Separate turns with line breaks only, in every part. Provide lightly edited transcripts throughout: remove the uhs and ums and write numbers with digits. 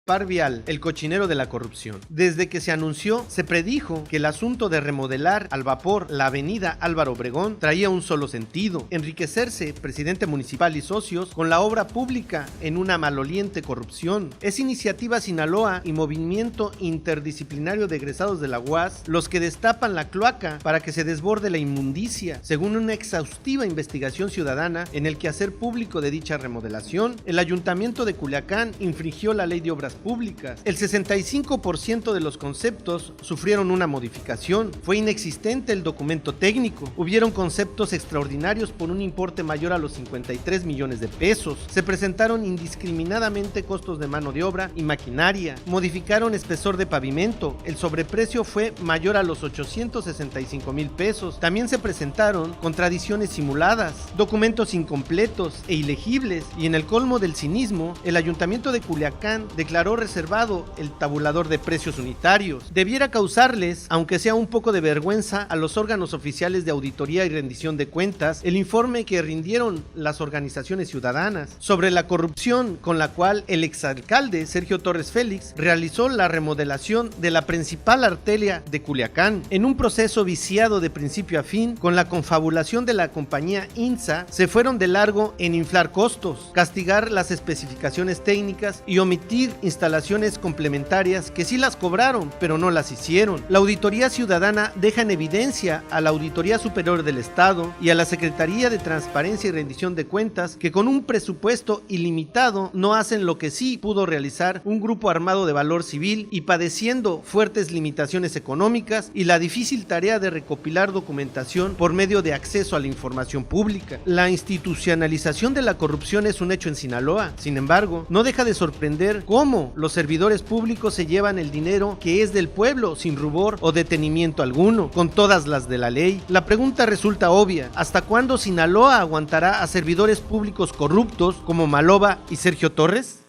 Parvial, el cochinero de la corrupción. Desde que se anunció, se predijo que el asunto de remodelar al vapor la avenida Álvaro Obregón traía un solo sentido: enriquecerse, presidente municipal y socios, con la obra pública en una maloliente corrupción. Es Iniciativa Sinaloa y Movimiento Interdisciplinario de Egresados de la UAS los que destapan la cloaca para que se desborde la inmundicia. Según una exhaustiva investigación ciudadana en el quehacer público de dicha remodelación, el Ayuntamiento de Culiacán infringió la Ley de Obras Públicas. El 65% de los conceptos sufrieron una modificación. Fue inexistente el documento técnico. Hubieron conceptos extraordinarios por un importe mayor a los 53 millones de pesos. Se presentaron indiscriminadamente costos de mano de obra y maquinaria. Modificaron espesor de pavimento. El sobreprecio fue mayor a los 865 mil pesos. También se presentaron contradicciones simuladas, documentos incompletos e ilegibles, y en el colmo del cinismo, el Ayuntamiento de Culiacán declaró reservado el tabulador de precios unitarios. Debiera causarles, aunque sea un poco de vergüenza, a los órganos oficiales de auditoría y rendición de cuentas el informe que rindieron las organizaciones ciudadanas sobre la corrupción con la cual el exalcalde Sergio Torres Félix realizó la remodelación de la principal arteria de Culiacán, en un proceso viciado de principio a fin. Con la confabulación de la compañía INSA, se fueron de largo en inflar costos, castigar las especificaciones técnicas y omitir instalaciones complementarias que sí las cobraron, pero no las hicieron. La auditoría ciudadana deja en evidencia a la Auditoría Superior del Estado y a la Secretaría de Transparencia y Rendición de Cuentas que con un presupuesto ilimitado no hacen lo que sí pudo realizar un grupo armado de valor civil, y padeciendo fuertes limitaciones económicas y la difícil tarea de recopilar documentación por medio de acceso a la información pública. La institucionalización de la corrupción es un hecho en Sinaloa. Sin embargo, no deja de sorprender cómo los servidores públicos se llevan el dinero que es del pueblo sin rubor o detenimiento alguno, con todas las de la ley. La pregunta resulta obvia: ¿hasta cuándo Sinaloa aguantará a servidores públicos corruptos como Maloba y Sergio Torres?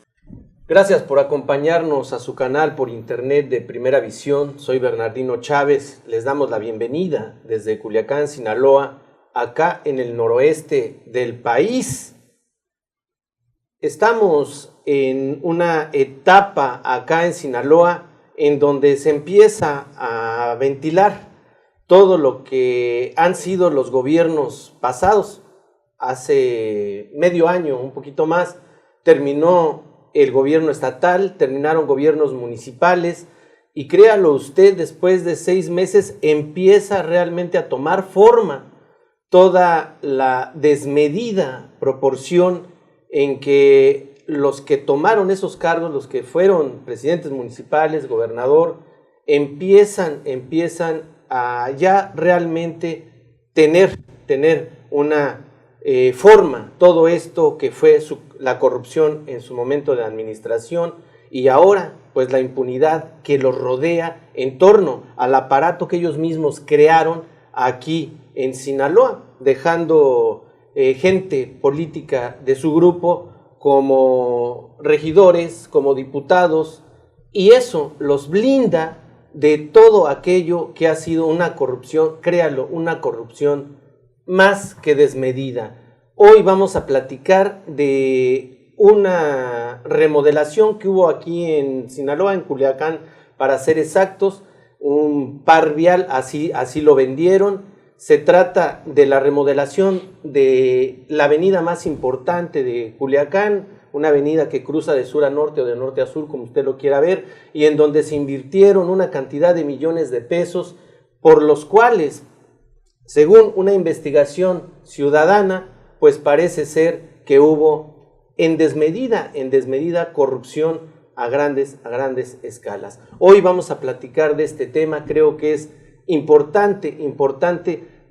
Gracias por acompañarnos a su canal por internet de Primera Visión. Soy Bernardino Chávez. Les damos la bienvenida desde Culiacán, Sinaloa, acá en el noroeste del país. Estamos en una etapa acá en Sinaloa en donde se empieza a ventilar todo lo que han sido los gobiernos pasados. Hace medio año, un poquito más, terminó el gobierno estatal, terminaron gobiernos municipales, y créalo usted, después de 6 meses empieza realmente a tomar forma toda la desmedida proporción en que los que tomaron esos cargos, los que fueron presidentes municipales, gobernador, empiezan a ya realmente tener una forma, todo esto que fue la corrupción en su momento de administración, y ahora pues la impunidad que los rodea en torno al aparato que ellos mismos crearon aquí en Sinaloa, dejando gente política de su grupo como regidores, como diputados, y eso los blinda de todo aquello que ha sido una corrupción, créalo, una corrupción más que desmedida. Hoy vamos a platicar de una remodelación que hubo aquí en Sinaloa, en Culiacán, para ser exactos, un parvial, así lo vendieron. Se trata de la remodelación de la avenida más importante de Culiacán, una avenida que cruza de sur a norte o de norte a sur, como usted lo quiera ver, y en donde se invirtieron una cantidad de millones de pesos, por los cuales, según una investigación ciudadana, pues parece ser que hubo en desmedida corrupción a grandes escalas. Hoy vamos a platicar de este tema. Creo que es importante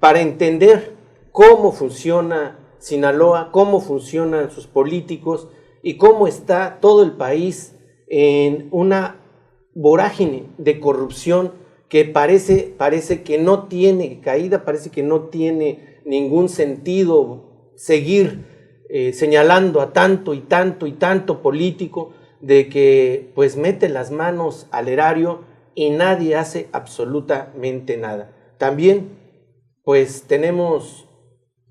para entender cómo funciona Sinaloa, cómo funcionan sus políticos y cómo está todo el país en una vorágine de corrupción que parece que no tiene caída, parece que no tiene ningún sentido seguir señalando a tanto y tanto político, de que pues mete las manos al erario y nadie hace absolutamente nada. También pues tenemos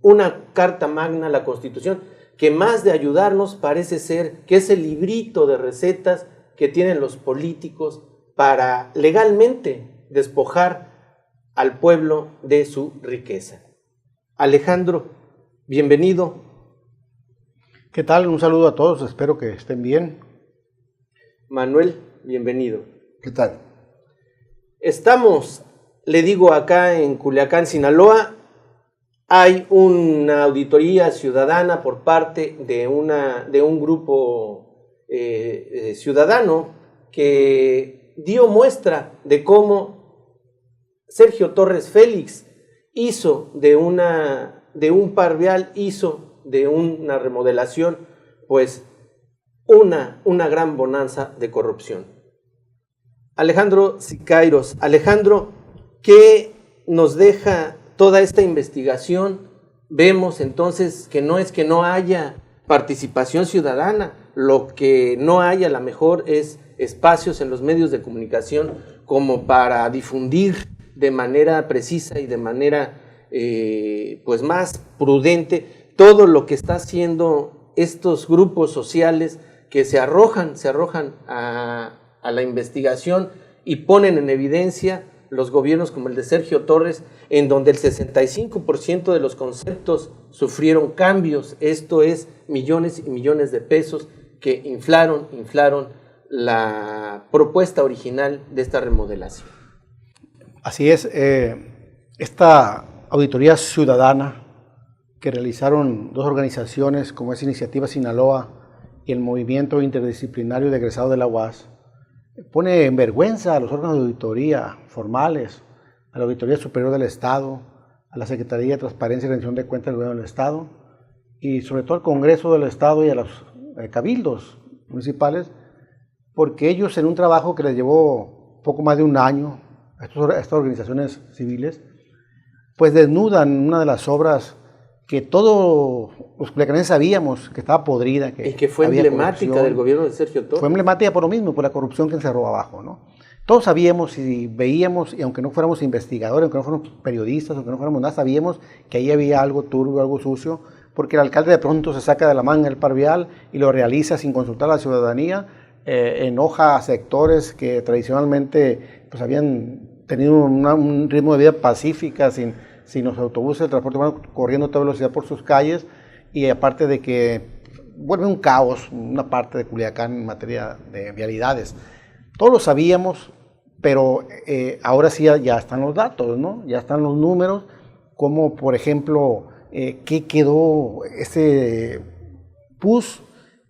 una carta magna, la Constitución, que más de ayudarnos parece ser que es el librito de recetas que tienen los políticos para legalmente despojar al pueblo de su riqueza. Alejandro, bienvenido.
¿Qué tal? Un saludo a todos, espero que estén bien.
Manuel, bienvenido.
¿Qué tal?
Estamos, le digo, acá en Culiacán, Sinaloa. Hay una auditoría ciudadana por parte de un grupo ciudadano que dio muestra de cómo Sergio Torres Félix hizo de un parvial, hizo de una remodelación, pues una gran bonanza de corrupción. Alejandro Siqueiros, Alejandro, ¿qué nos deja toda esta investigación? Vemos entonces que no es que no haya participación ciudadana, lo que no hay a lo mejor es espacios en los medios de comunicación como para difundir de manera precisa y de manera pues más prudente todo lo que está haciendo estos grupos sociales que se arrojan a la investigación y ponen en evidencia los gobiernos como el de Sergio Torres, en donde el 65% de los conceptos sufrieron cambios, esto es millones y millones de pesos que inflaron la propuesta original de esta remodelación.
Así es, esta auditoría ciudadana que realizaron dos organizaciones como es Iniciativa Sinaloa y el Movimiento Interdisciplinario de Egresados de la UAS, pone en vergüenza a los órganos de auditoría formales, a la Auditoría Superior del Estado, a la Secretaría de Transparencia y Rendición de Cuentas del Gobierno del Estado y sobre todo al Congreso del Estado y a los cabildos municipales, porque ellos en un trabajo que les llevó poco más de un año a estas organizaciones civiles, pues desnudan una de las obras que todos los culiacanenses sabíamos que estaba podrida.
Y que fue emblemática del gobierno de Sergio Torres.
Fue emblemática por lo mismo, por la corrupción que encerró abajo, ¿no? Todos sabíamos y veíamos, y aunque no fuéramos investigadores, aunque no fuéramos periodistas, aunque no fuéramos nada, sabíamos que ahí había algo turbio, algo sucio, porque el alcalde de pronto se saca de la manga el parvial y lo realiza sin consultar a la ciudadanía, enoja a sectores que tradicionalmente pues, habían tenido un ritmo de vida pacífica, sin los autobuses, el transporte humano corriendo a toda velocidad por sus calles, y aparte de que vuelve un caos una parte de Culiacán en materia de vialidades. Todos lo sabíamos, pero ahora sí ya están los datos, ¿no? Ya están los números, como por ejemplo, qué quedó ese pus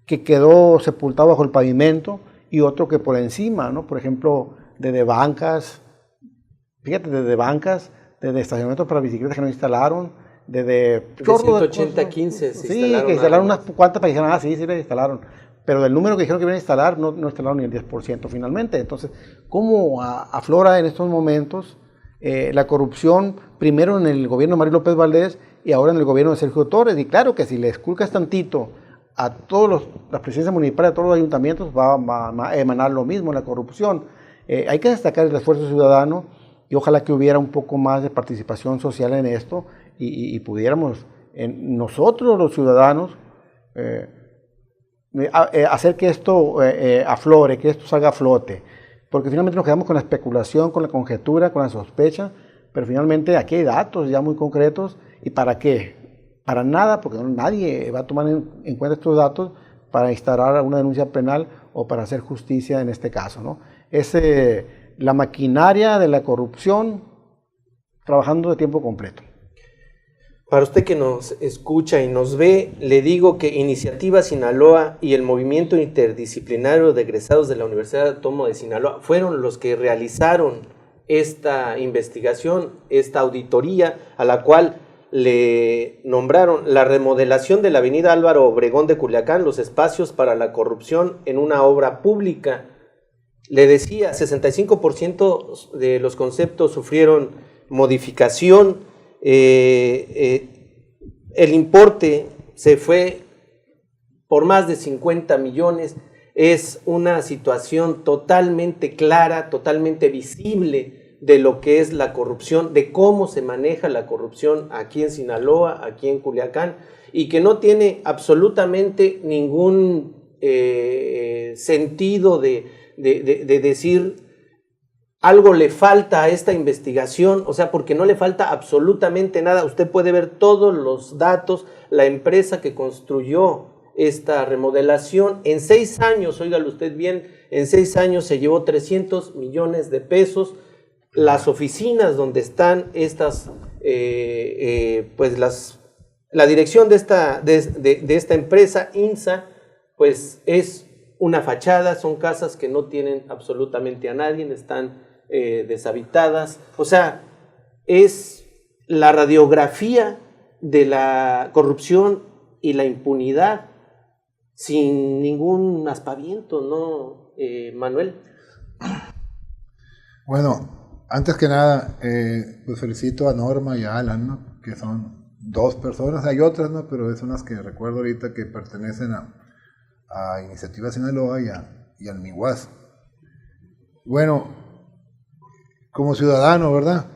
que quedó sepultado bajo el pavimento y otro que por encima, ¿no? Por ejemplo, desde bancas, fíjate, desde bancas, desde estacionamientos para bicicletas que no instalaron, desde
180, 15 se
sí, que instalaron unas cuantas para que dijeran, sí, le instalaron, pero del número que dijeron que iban a instalar, no instalaron ni el 10% finalmente. Entonces, ¿cómo aflora en estos momentos la corrupción, primero en el gobierno de Mario López Valdés y ahora en el gobierno de Sergio Torres? Y claro que si le esculcas tantito a todas las presidencias municipales, a todos los ayuntamientos, va a emanar lo mismo, la corrupción. Hay que destacar el esfuerzo ciudadano y ojalá que hubiera un poco más de participación social en esto y pudiéramos nosotros los ciudadanos hacer que esto aflore, que esto salga a flote, porque finalmente nos quedamos con la especulación, con la conjetura, con la sospecha, pero finalmente aquí hay datos ya muy concretos. ¿Y para qué? Para nada, porque nadie va a tomar en cuenta estos datos para instalar una denuncia penal o para hacer justicia en este caso, ¿no? Es la maquinaria de la corrupción trabajando de tiempo completo.
Para usted que nos escucha y nos ve, le digo que Iniciativa Sinaloa y el Movimiento Interdisciplinario de Egresados de la Universidad Autónoma de Sinaloa fueron los que realizaron esta investigación, esta auditoría, a la cual le nombraron la remodelación de la avenida Álvaro Obregón de Culiacán, los espacios para la corrupción en una obra pública. Le decía, 65% de los conceptos sufrieron modificación. El importe se fue por más de 50 millones. Es una situación totalmente clara, totalmente visible de lo que es la corrupción, de cómo se maneja la corrupción aquí en Sinaloa, aquí en Culiacán, y que no tiene absolutamente ningún sentido de decir algo le falta a esta investigación, o sea, porque no le falta absolutamente nada. Usted puede ver todos los datos, la empresa que construyó esta remodelación en 6 años, óigalo usted bien, en 6 años se llevó 300 millones de pesos. Las oficinas donde están estas, pues la dirección de esta empresa, INSA, pues es una fachada, son casas que no tienen absolutamente a nadie, están deshabitadas. O sea, es la radiografía de la corrupción y la impunidad sin ningún aspaviento, ¿no, Manuel?
Bueno, antes que nada, pues felicito a Norma y a Alan, ¿no? Que son 2 personas, hay otras, ¿no? Pero son las que recuerdo ahorita que pertenecen a Iniciativa Sinaloa y al MIWAS. Bueno, como ciudadano, ¿verdad?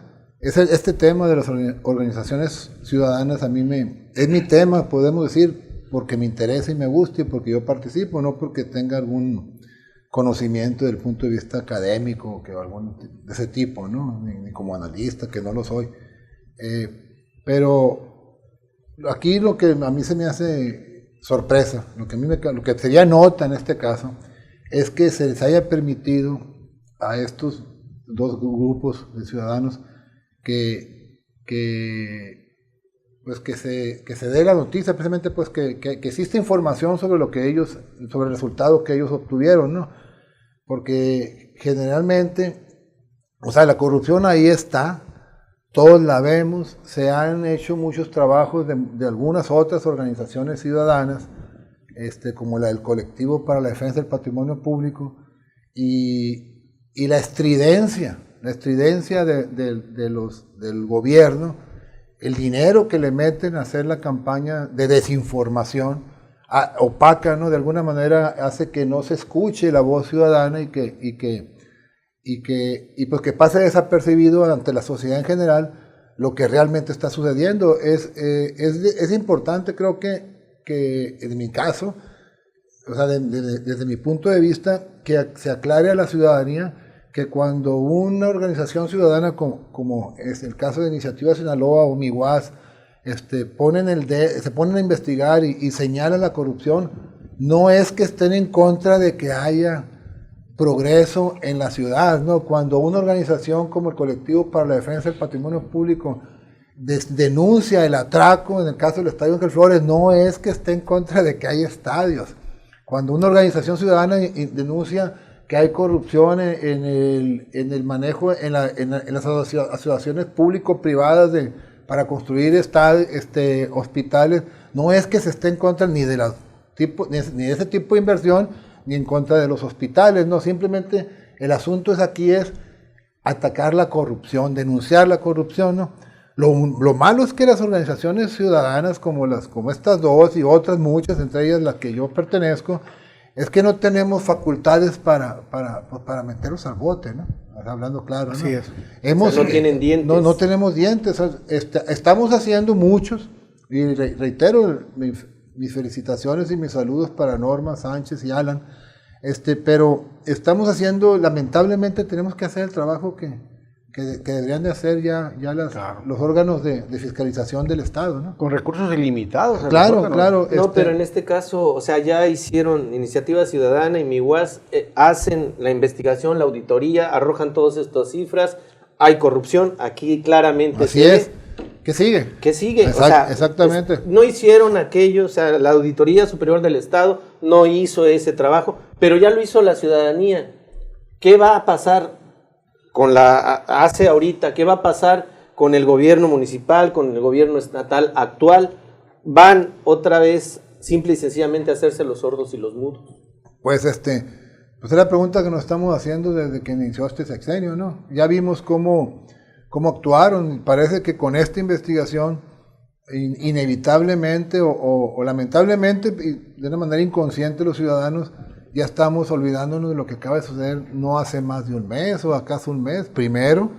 Este tema de las organizaciones ciudadanas a mí es mi tema, podemos decir, porque me interesa y me gusta y porque yo participo, no porque tenga algún conocimiento desde el punto de vista académico o algún de ese tipo, ¿no? Ni como analista, que no lo soy. Pero aquí lo que a mí se me hace sorpresa, lo que sería nota en este caso, es que se les haya permitido a estos 2 grupos de ciudadanos que se dé la noticia, precisamente pues que existe información sobre sobre el resultado que ellos obtuvieron, ¿no? Porque generalmente, o sea, la corrupción ahí está, todos la vemos, se han hecho muchos trabajos de algunas otras organizaciones ciudadanas, como la del Colectivo para la Defensa del Patrimonio Público, y la estridencia del gobierno, el dinero que le meten a hacer la campaña de desinformación opaca, ¿no? De alguna manera hace que no se escuche la voz ciudadana y pues que pase desapercibido ante la sociedad en general lo que realmente está sucediendo. Es importante, creo que en mi caso, o sea, desde mi punto de vista, que se aclare a la ciudadanía que cuando una organización ciudadana como es el caso de Iniciativa Sinaloa o MIWAS, se ponen a investigar y señalan la corrupción, no es que estén en contra de que haya progreso en la ciudad, ¿no? Cuando una organización como el Colectivo para la Defensa del Patrimonio Público denuncia el atraco, en el caso del Estadio Ángel Flores, no es que esté en contra de que haya estadios. Cuando una organización ciudadana denuncia que hay corrupción en el manejo, en las asociaciones público-privadas para construir hospitales, no es que se esté en contra ni de ese tipo de inversión, ni en contra de los hospitales, no, simplemente el asunto es atacar la corrupción, denunciar la corrupción, ¿no? Lo malo es que las organizaciones ciudadanas como estas 2 y otras muchas, entre ellas las que yo pertenezco, es que no tenemos facultades para meterlos al bote, ¿no? Hablando claro, ¿no?
Así es.
O sea, no tienen dientes.
No tenemos dientes. Estamos haciendo muchos, y reitero mis felicitaciones y mis saludos para Norma, Sánchez y Alan, pero estamos haciendo, lamentablemente tenemos que hacer el trabajo que deberían de hacer ya los órganos de fiscalización del Estado, ¿no?
Con recursos ilimitados.
Claro.
No, pero en este caso, o sea, ya hicieron Iniciativa Ciudadana y MIWAS, hacen la investigación, la auditoría, arrojan todas estas cifras, hay corrupción, aquí claramente.
Así es. ¿Qué sigue?
¿Qué sigue?
Exactamente.
No hicieron aquello, o sea, la Auditoría Superior del Estado no hizo ese trabajo, pero ya lo hizo la ciudadanía. ¿Qué va a pasar ahorita? ¿Qué va a pasar con el gobierno municipal, con el gobierno estatal actual? Van otra vez simple y sencillamente a hacerse los sordos y los mudos.
Pues es la pregunta que nos estamos haciendo desde que inició este sexenio, ¿no? Ya vimos cómo actuaron. Parece que con esta investigación inevitablemente o lamentablemente de una manera inconsciente los ciudadanos ya estamos olvidándonos de lo que acaba de suceder no hace más de un mes o acaso un mes. Primero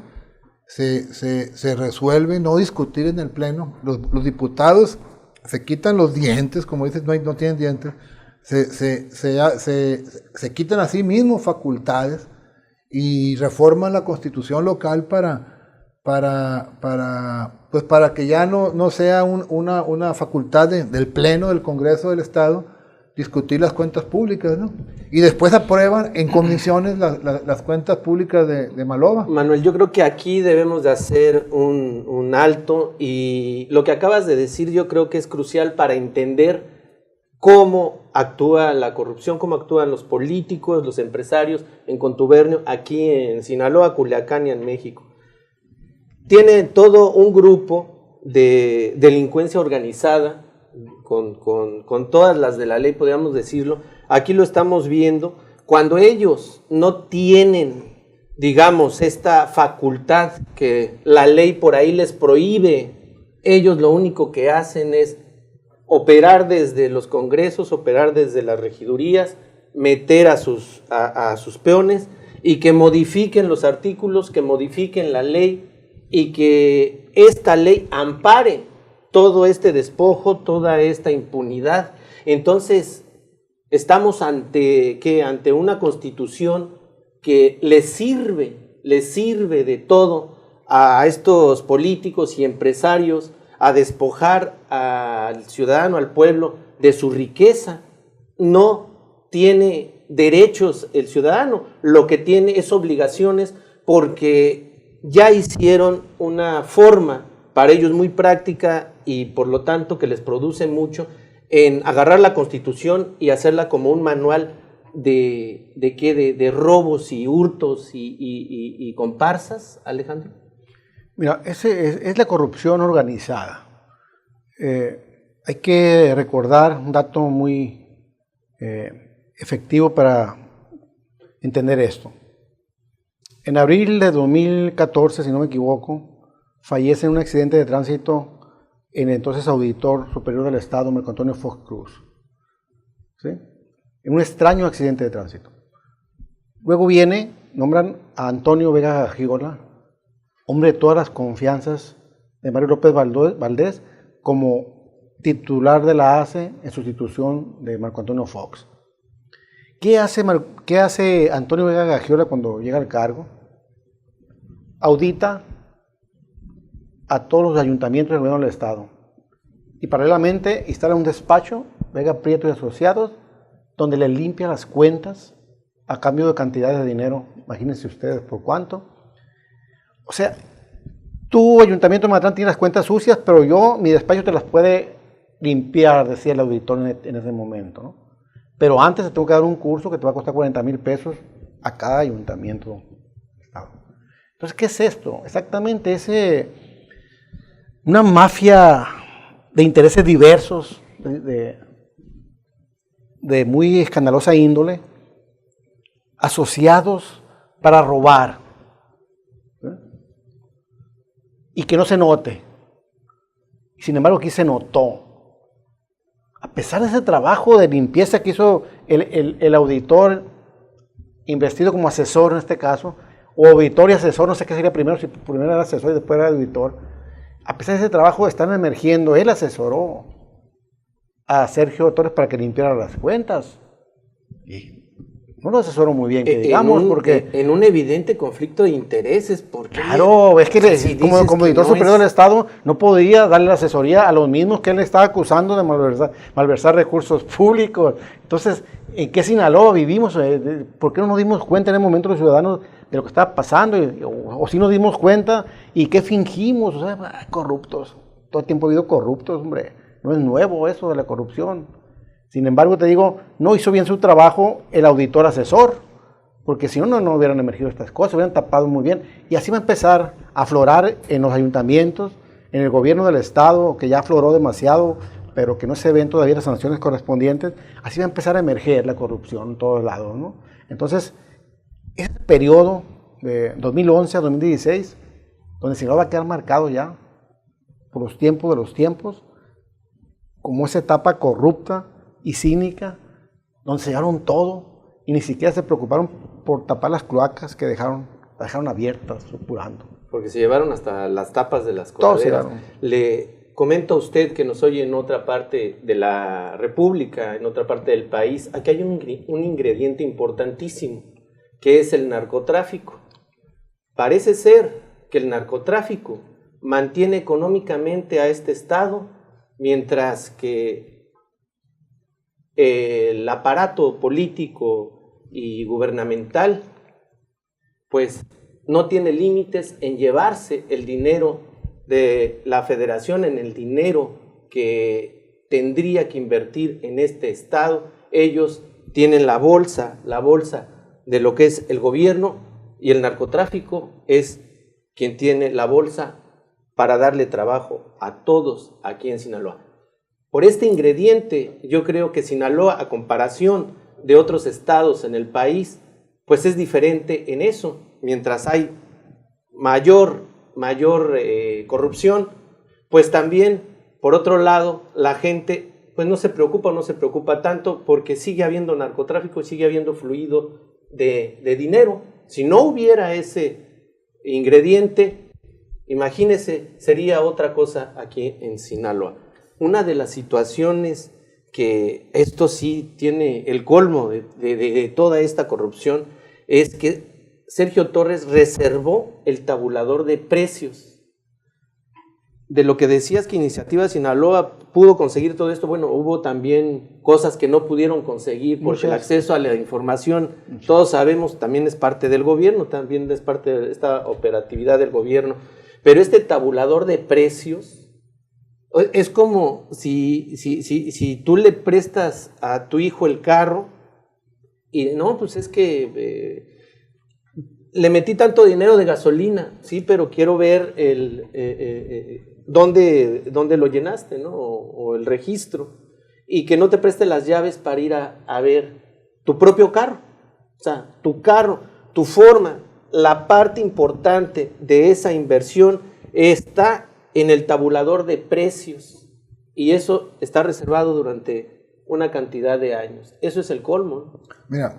se resuelve no discutir en el Pleno. Los diputados se quitan los dientes, como dices, no tienen dientes, se quitan a sí mismos facultades y reforman la constitución local para que ya no sea una facultad del Pleno del Congreso del Estado discutir las cuentas públicas, ¿no? Y después aprueban en comisiones las cuentas públicas de Maloba.
Manuel, yo creo que aquí debemos de hacer un alto, y lo que acabas de decir yo creo que es crucial para entender cómo actúa la corrupción, cómo actúan los políticos, los empresarios en contubernio aquí en Sinaloa, Culiacán y en México. Tiene todo un grupo de delincuencia organizada, con todas las de la ley, podríamos decirlo. Aquí lo estamos viendo. Cuando ellos no tienen, digamos, esta facultad que la ley por ahí les prohíbe, ellos lo único que hacen es operar desde los congresos, operar desde las regidurías, meter a sus peones y que modifiquen los artículos, que modifiquen la ley y que esta ley ampare todo este despojo, toda esta impunidad. Entonces, estamos ante una constitución que les sirve de todo a estos políticos y empresarios, a despojar al ciudadano, al pueblo, de su riqueza. No tiene derechos el ciudadano, lo que tiene es obligaciones, porque ya hicieron una forma para ellos muy práctica y por lo tanto que les produce mucho en agarrar la Constitución y hacerla como un manual de robos y hurtos y comparsas, Alejandro.
Mira, es la corrupción organizada. Hay que recordar un dato muy efectivo para entender esto. En abril de 2014, si no me equivoco, fallece en un accidente de tránsito el entonces auditor superior del Estado, Marco Antonio Fox Cruz, ¿sí? En un extraño accidente de tránsito. Luego nombran a Antonio Vega Gagiola, hombre de todas las confianzas de Mario López Valdés, como titular de la ACE en sustitución de Marco Antonio Fox. ¿Qué hace Antonio Vega Gagiola cuando llega al cargo? Audita a todos los ayuntamientos del gobierno del Estado y paralelamente instala un despacho, Vega Prieto y Asociados, donde le limpia las cuentas a cambio de cantidades de dinero. Imagínense ustedes por cuánto. O sea, tu ayuntamiento de Mazatlán tiene las cuentas sucias, pero mi despacho te las puede limpiar, decía el auditor en ese momento, ¿no? Pero antes te tengo que dar un curso que te va a costar 40,000 pesos a cada ayuntamiento del Estado. Entonces, ¿qué es esto? Exactamente una mafia de intereses diversos, de muy escandalosa índole, asociados para robar, ¿sí? Y que no se note. Sin embargo, aquí se notó. A pesar de ese trabajo de limpieza que hizo el auditor, investido como asesor en este caso, o auditor y asesor, no sé qué sería primero, si primero era asesor y después era auditor. A pesar de ese trabajo están emergiendo, él asesoró a Sergio Torres para que limpiara las cuentas. Y no lo asesoró muy bien, que digamos, porque...
En un evidente conflicto de intereses, porque...
Claro, es que como auditor superior del Estado no podía darle la asesoría a los mismos que él estaba acusando de malversar recursos públicos. Entonces, ¿en qué Sinaloa vivimos? ¿Por qué no nos dimos cuenta en el momento los ciudadanos de lo que estaba pasando? O si nos dimos cuenta, ¿y qué fingimos? O sea, corruptos. Todo el tiempo ha habido corruptos, hombre. No es nuevo eso de la corrupción. Sin embargo, te digo, no hizo bien su trabajo el auditor asesor, porque si no, no hubieran emergido estas cosas, hubieran tapado muy bien. Y así va a empezar a aflorar en los ayuntamientos, en el gobierno del Estado, que ya afloró demasiado, pero que no se ven todavía las sanciones correspondientes. Así va a empezar a emerger la corrupción en todos lados, ¿no? Entonces, ese periodo de 2011 a 2016, donde Sinaloa va a quedar marcado ya por los tiempos de los tiempos, como esa etapa corrupta y cínica, donde se llevaron todo y ni siquiera se preocuparon por tapar las cloacas que dejaron abiertas, supurando.
Porque se llevaron hasta las tapas de las coladeras. comenta usted que nos oye en otra parte de la República, en otra parte del país, aquí hay un ingrediente importantísimo, que es el narcotráfico. Parece ser que el narcotráfico mantiene económicamente a este estado, mientras que el aparato político y gubernamental pues no tiene límites en llevarse el dinero de la federación, en el dinero que tendría que invertir en este estado. Ellos tienen la bolsa de lo que es el gobierno, y el narcotráfico es quien tiene la bolsa para darle trabajo a todos aquí en Sinaloa. Por este ingrediente, yo creo que Sinaloa, a comparación de otros estados en el país, pues es diferente en eso. Mientras hay mayor corrupción, pues también, por otro lado, la gente pues no se preocupa tanto, porque sigue habiendo narcotráfico y sigue habiendo fluido de dinero. Si no hubiera ese ingrediente, imagínese, sería otra cosa aquí en Sinaloa. Una de las situaciones que esto sí tiene el colmo de toda esta corrupción es que Sergio Torres reservó el tabulador de precios. De lo que decías que Iniciativa Sinaloa pudo conseguir todo esto, bueno, hubo también cosas que no pudieron conseguir, porque el acceso a la información, todos sabemos, también es parte del gobierno, también es parte de esta operatividad del gobierno, pero este tabulador de precios es como si tú le prestas a tu hijo el carro y no, pues es que le metí tanto dinero de gasolina, sí, pero quiero ver dónde lo llenaste, ¿no? O el registro, y que no te preste las llaves para ir a ver tu propio carro. O sea, tu carro, tu forma, la parte importante de esa inversión está en el tabulador de precios, y eso está reservado durante una cantidad de años. Eso es el colmo, ¿no?
Mira,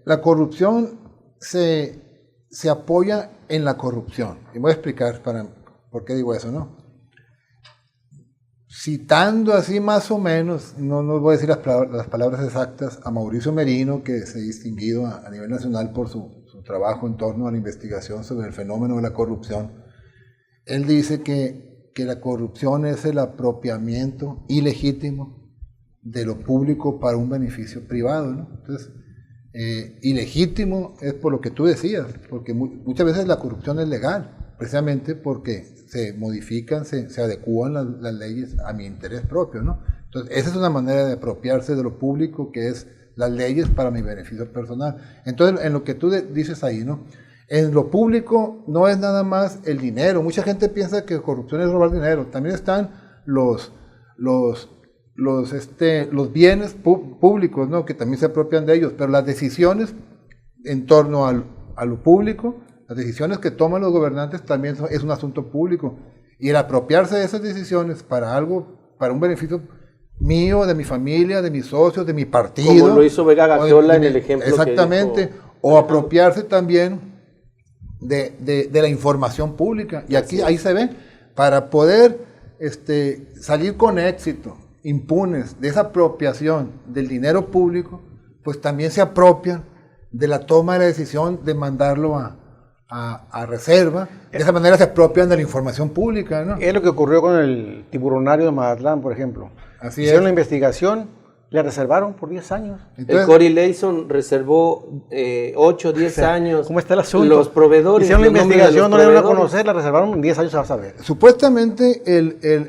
la corrupción se apoya en la corrupción. Y voy a explicar por qué digo eso, ¿no? Citando así más o menos, no voy a decir las palabras exactas, a Mauricio Merino, que se ha distinguido a nivel nacional por su trabajo en torno a la investigación sobre el fenómeno de la corrupción. Él dice que la corrupción es el apropiamiento ilegítimo de lo público para un beneficio privado, ¿no? Entonces, ilegítimo es por lo que tú decías, porque muchas veces la corrupción es legal, precisamente porque se modifican, se adecúan las leyes a mi interés propio, ¿no? Entonces, esa es una manera de apropiarse de lo público, que es las leyes para mi beneficio personal. Entonces, en lo que tú dices ahí, ¿no? En lo público no es nada más el dinero. Mucha gente piensa que corrupción es robar dinero. También están los bienes públicos, ¿no? Que también se apropian de ellos, pero las decisiones en torno a lo público, las decisiones que toman los gobernantes también es un asunto público, y el apropiarse de esas decisiones para algo, para un beneficio mío, de mi familia, de mis socios, de mi partido,
como lo hizo Vega Gaxiola en el ejemplo
exactamente, que dijo, o apropiarse también de la información pública, y aquí ahí se ve, para poder salir con éxito impunes de esa apropiación del dinero público, pues también se apropian de la toma de la decisión de mandarlo a reserva. De esa manera se apropian de la información pública, ¿no?
Es lo que ocurrió con el tiburonario de Mazatlán, por ejemplo.
Así
Hicieron
es.
la investigación, le reservaron por 10 años.
Entonces, el Cory Layson reservó 8 o 10 años.
¿Cómo está el asunto?
Los provedores.
Hicieron la investigación, no le dieron a conocer, la reservaron en 10 años, se va a saber.
Supuestamente,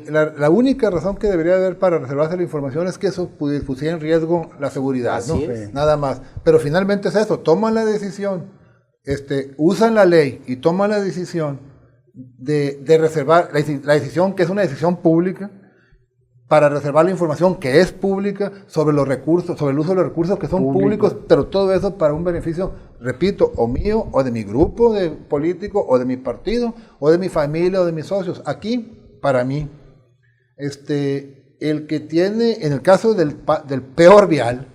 la única razón que debería haber para reservarse la información es que eso pusiera en riesgo la seguridad,
Así
¿no?
es.
Nada más. Pero finalmente es eso, toman la decisión, usan la ley y toman la decisión de reservar, la decisión que es una decisión pública, para reservar la información que es pública sobre los recursos, sobre el uso de los recursos que son públicos, pero todo eso para un beneficio, repito, o mío, o de mi grupo de político, o de mi partido, o de mi familia, o de mis socios. Aquí, para mí, el que tiene, en el caso del peor vial,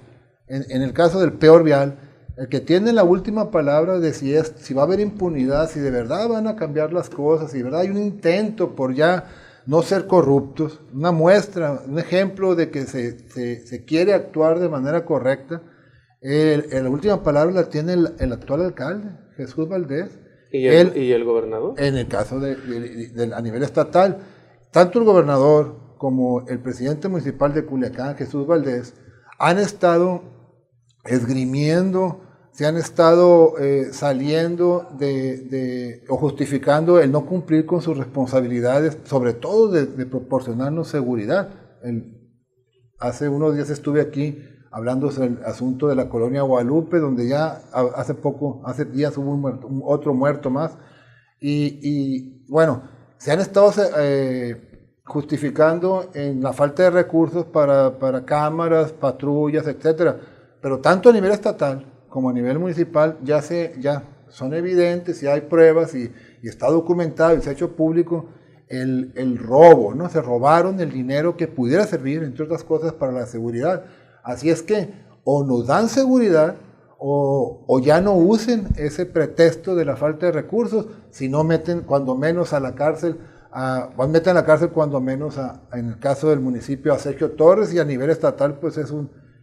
en el caso del peor vial, el que tiene la última palabra de si va a haber impunidad, si de verdad van a cambiar las cosas, si de verdad hay un intento por ya no ser corruptos, una muestra, un ejemplo de que se quiere actuar de manera correcta. La última palabra la tiene el actual alcalde, Jesús Valdés.
¿Y el gobernador?
En el caso a nivel estatal, tanto el gobernador como el presidente municipal de Culiacán, Jesús Valdés, han estado esgrimiendo, se han estado saliendo o justificando el no cumplir con sus responsabilidades, sobre todo de proporcionarnos seguridad. Hace unos días estuve aquí hablando sobre el asunto de la colonia Guadalupe, donde ya hace días hubo otro muerto más, y bueno, se han estado justificando en la falta de recursos para cámaras, patrullas, etcétera, pero tanto a nivel estatal como a nivel municipal ya son evidentes y hay pruebas y está documentado y se ha hecho público el robo, ¿no? Se robaron el dinero que pudiera servir, entre otras cosas, para la seguridad. Así es que o nos dan seguridad o ya no usen ese pretexto de la falta de recursos, si no meten cuando menos a la cárcel, meten a la cárcel cuando menos en el caso del municipio a Sergio Torres, y a nivel estatal pues es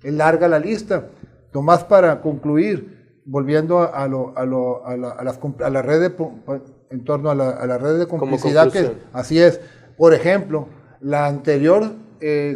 larga la lista. Nomás para concluir, volviendo a la red en torno a la red de complicidad, que así es. Por ejemplo, la anterior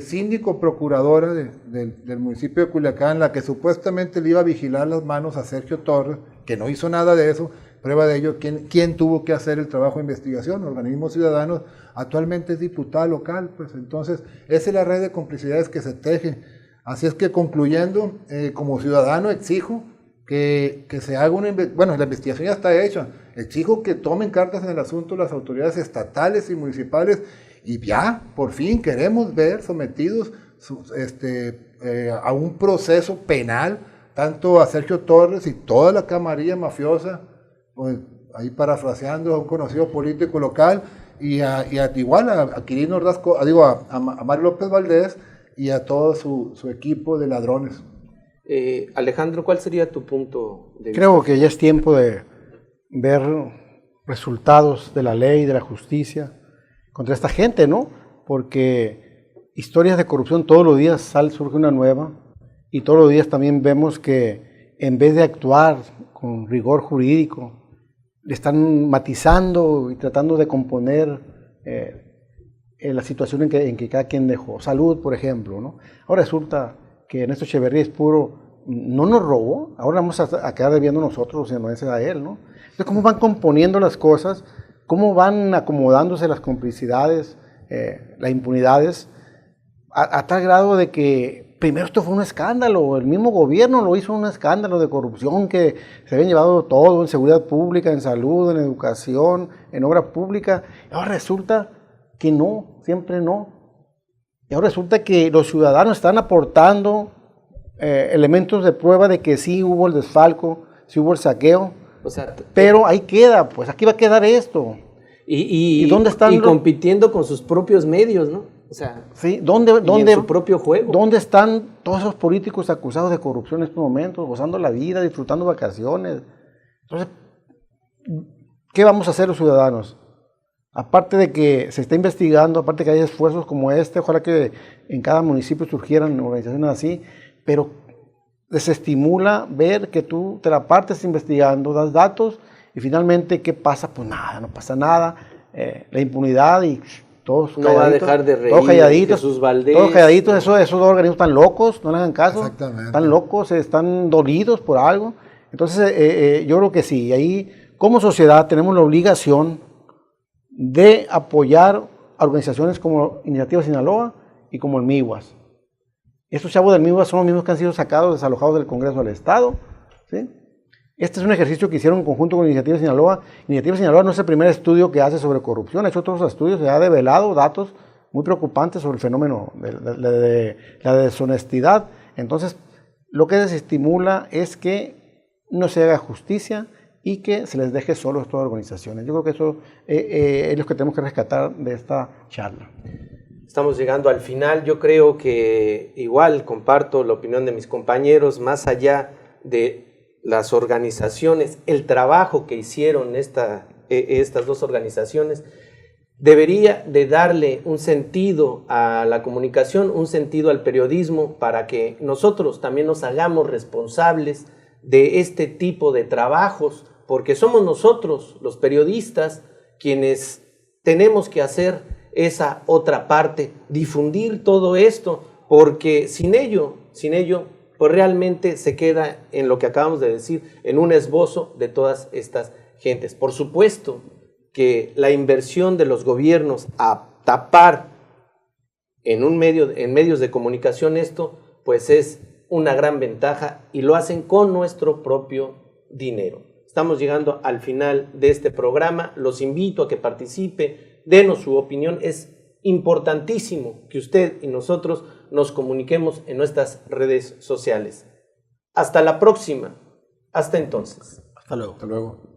síndico procuradora del municipio de Culiacán, la que supuestamente le iba a vigilar las manos a Sergio Torres, que no hizo nada de eso. Prueba de ello, ¿quién tuvo que hacer el trabajo de investigación? Organismos ciudadanos. Actualmente es diputada local, pues entonces esa es la red de complicidades que se teje. Así es que, concluyendo, como ciudadano exijo que se haga la investigación ya está hecha, exijo que tomen cartas en el asunto las autoridades estatales y municipales, y ya, por fin, queremos ver sometidos a un proceso penal, tanto a Sergio Torres y toda la camarilla mafiosa, pues, ahí parafraseando a un conocido político local, igual a Quirino Ordaz, a Mario López Valdés, y a todo su equipo de ladrones.
Alejandro, ¿cuál sería tu punto de vista?
Creo que ya es tiempo de ver resultados de la ley, de la justicia contra esta gente, ¿no? Porque historias de corrupción todos los días surge una nueva, y todos los días también vemos que en vez de actuar con rigor jurídico, le están matizando y tratando de componer la situación en que cada quien dejó. Salud, por ejemplo, ¿no? Ahora resulta que Ernesto Echeverría Espuro no nos robó, ahora vamos a quedar debiendo nosotros los sinaloenses a él, ¿no? Entonces, ¿cómo van componiendo las cosas? ¿Cómo van acomodándose las complicidades, las impunidades, a tal grado de que primero esto fue un escándalo, el mismo gobierno lo hizo un escándalo de corrupción, que se habían llevado todo en seguridad pública, en salud, en educación, en obra pública, y ahora resulta que no, siempre no. Y ahora resulta que los ciudadanos están aportando elementos de prueba de que sí hubo el desfalco, sí hubo el saqueo, o sea, pero ahí queda, pues aquí va a quedar esto.
¿Y
dónde están
y compitiendo con sus propios medios, ¿no? O sea,
sí, ¿dónde,
en su propio juego.
¿Dónde están todos esos políticos acusados de corrupción en estos momentos, gozando la vida, disfrutando vacaciones? Entonces, ¿qué vamos a hacer los ciudadanos? Aparte de que se está investigando, aparte de que hay esfuerzos como este, ojalá que en cada municipio surgieran organizaciones así, pero desestimula ver que tú te la partes investigando, das datos, y finalmente, ¿qué pasa? Pues nada, no pasa nada, la impunidad y todos
no va a dejar de reír,
todos calladitos,
Jesús Valdés,
todos calladitos, no. Esos organismos están locos, no le hagan caso,
Exactamente.
Están locos, están dolidos por algo. Entonces, yo creo que sí, ahí como sociedad tenemos la obligación de apoyar a organizaciones como Iniciativa Sinaloa y como el MIGUAS. Estos chavos del MIGUAS son los mismos que han sido sacados, desalojados del Congreso del Estado, ¿sí? Este es un ejercicio que hicieron en conjunto con Iniciativa Sinaloa. Iniciativa Sinaloa no es el primer estudio que hace sobre corrupción, ha hecho otros estudios, se ha develado datos muy preocupantes sobre el fenómeno de la deshonestidad. Entonces, lo que desestimula es que no se haga justicia y que se les deje solos a todas las organizaciones. Yo creo que eso es lo que tenemos que rescatar de esta charla.
Estamos llegando al final. Yo creo que igual comparto la opinión de mis compañeros, más allá de las organizaciones, el trabajo que hicieron estas dos organizaciones, debería de darle un sentido a la comunicación, un sentido al periodismo, para que nosotros también nos hagamos responsables de este tipo de trabajos, porque somos nosotros, los periodistas, quienes tenemos que hacer esa otra parte, difundir todo esto, porque sin ello, pues realmente se queda en lo que acabamos de decir, en un esbozo de todas estas gentes. Por supuesto que la inversión de los gobiernos a tapar en medios de comunicación esto, pues es una gran ventaja y lo hacen con nuestro propio dinero. Estamos llegando al final de este programa. Los invito a que participe, denos su opinión. Es importantísimo que usted y nosotros nos comuniquemos en nuestras redes sociales. Hasta la próxima. Hasta entonces.
Hasta luego.
Hasta luego.